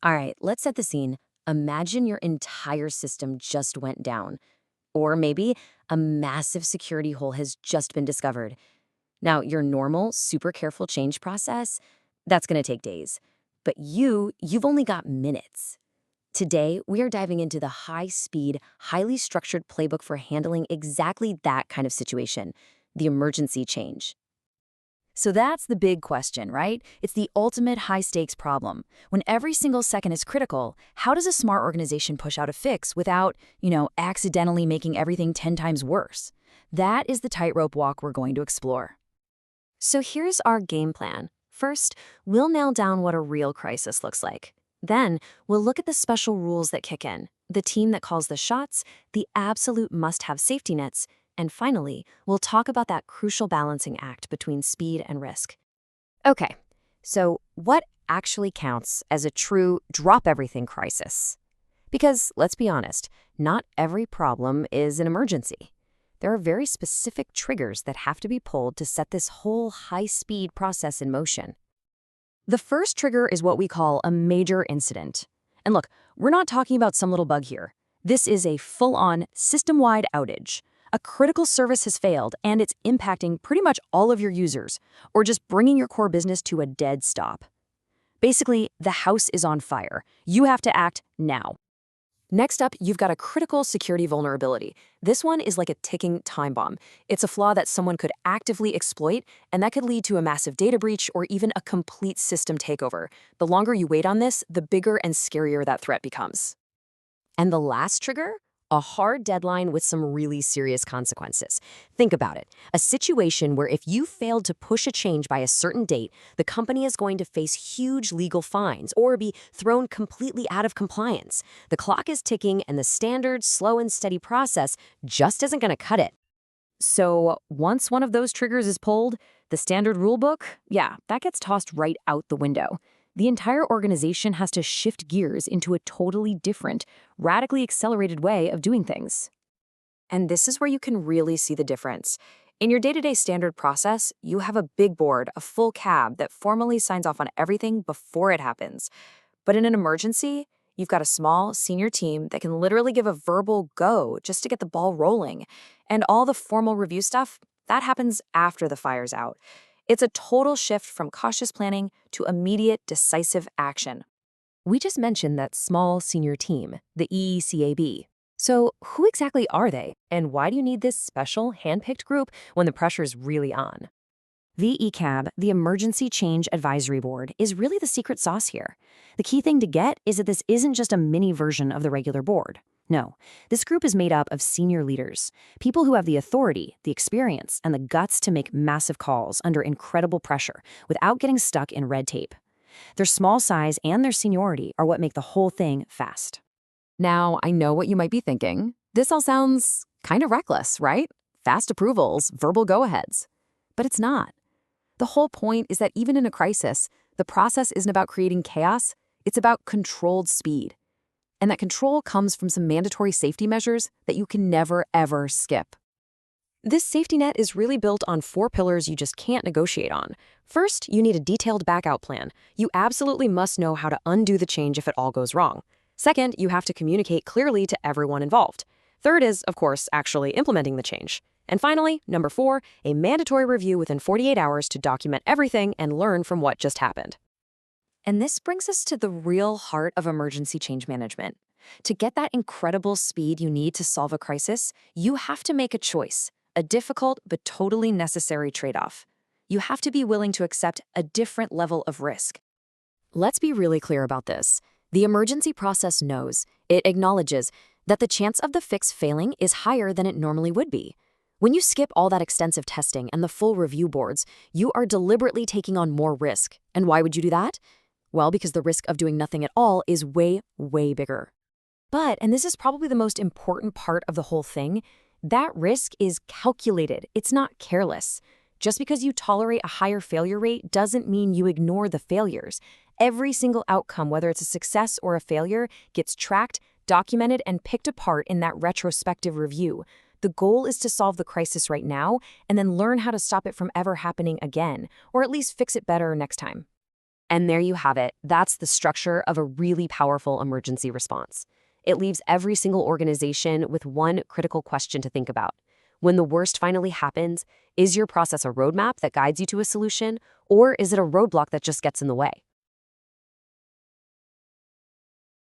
All right, let's set the scene. Imagine your entire system just went down. Or maybe a massive security hole has just been discovered. Now, your normal, super careful change process, that's going to take days. But you've only got minutes. Today, we are diving into the high-speed, highly structured playbook for handling exactly that kind of situation, the emergency change. So that's the big question, right? It's the ultimate high-stakes problem. When every single second is critical, how does a smart organization push out a fix without, accidentally making everything 10 times worse? That is the tightrope walk we're going to explore. So here's our game plan. First, we'll nail down what a real crisis looks like. Then, we'll look at the special rules that kick in, the team that calls the shots, the absolute must-have safety nets, and finally, we'll talk about that crucial balancing act between speed and risk. Okay, so what actually counts as a true drop-everything crisis? Because, let's be honest, not every problem is an emergency. There are very specific triggers that have to be pulled to set this whole high-speed process in motion. The first trigger is what we call a major incident. And look, we're not talking about some little bug here. This is a full-on, system-wide outage. A critical service has failed, and it's impacting pretty much all of your users, or just bringing your core business to a dead stop. Basically, the house is on fire. You have to act now. Next up, you've got a critical security vulnerability. This one is like a ticking time bomb. It's a flaw that someone could actively exploit, and that could lead to a massive data breach or even a complete system takeover. The longer you wait on this, the bigger and scarier that threat becomes. And the last trigger? A hard deadline with some really serious consequences. Think about it. A situation where if you failed to push a change by a certain date, the company is going to face huge legal fines or be thrown completely out of compliance. The clock is ticking and the standard, slow and steady process just isn't going to cut it. So once one of those triggers is pulled, the standard rulebook, yeah, that gets tossed right out the window. The entire organization has to shift gears into a totally different, radically accelerated way of doing things. And this is where you can really see the difference. In your day-to-day standard process, you have a big board, a full cab that formally signs off on everything before it happens. But in an emergency, you've got a small, senior team that can literally give a verbal go just to get the ball rolling. And all the formal review stuff, that happens after the fire's out. It's a total shift from cautious planning to immediate, decisive action. We just mentioned that small senior team, the EECAB. So who exactly are they, and why do you need this special, hand-picked group when the pressure's really on? The ECAB, the Emergency Change Advisory Board, is really the secret sauce here. The key thing to get is that this isn't just a mini version of the regular board. No, this group is made up of senior leaders, people who have the authority, the experience, and the guts to make massive calls under incredible pressure without getting stuck in red tape. Their small size and their seniority are what make the whole thing fast. Now, I know what you might be thinking. This all sounds kind of reckless, right? Fast approvals, verbal go-aheads. But it's not. The whole point is that even in a crisis, the process isn't about creating chaos, it's about controlled speed. And that control comes from some mandatory safety measures that you can never, ever skip. This safety net is really built on 4 pillars you just can't negotiate on. First, you need a detailed backout plan. You absolutely must know how to undo the change if it all goes wrong. Second, you have to communicate clearly to everyone involved. Third is, of course, actually implementing the change. And finally, number 4, a mandatory review within 48 hours to document everything and learn from what just happened. And this brings us to the real heart of emergency change management. To get that incredible speed you need to solve a crisis, you have to make a choice, a difficult but totally necessary trade-off. You have to be willing to accept a different level of risk. Let's be really clear about this. The emergency process knows, it acknowledges, that the chance of the fix failing is higher than it normally would be. When you skip all that extensive testing and the full review boards, you are deliberately taking on more risk. And why would you do that? Well, because the risk of doing nothing at all is way, way bigger. But, and this is probably the most important part of the whole thing, that risk is calculated. It's not careless. Just because you tolerate a higher failure rate doesn't mean you ignore the failures. Every single outcome, whether it's a success or a failure, gets tracked, documented, and picked apart in that retrospective review. The goal is to solve the crisis right now and then learn how to stop it from ever happening again, or at least fix it better next time. And there you have it. That's the structure of a really powerful emergency response. It leaves every single organization with one critical question to think about. When the worst finally happens, is your process a roadmap that guides you to a solution, or is it a roadblock that just gets in the way?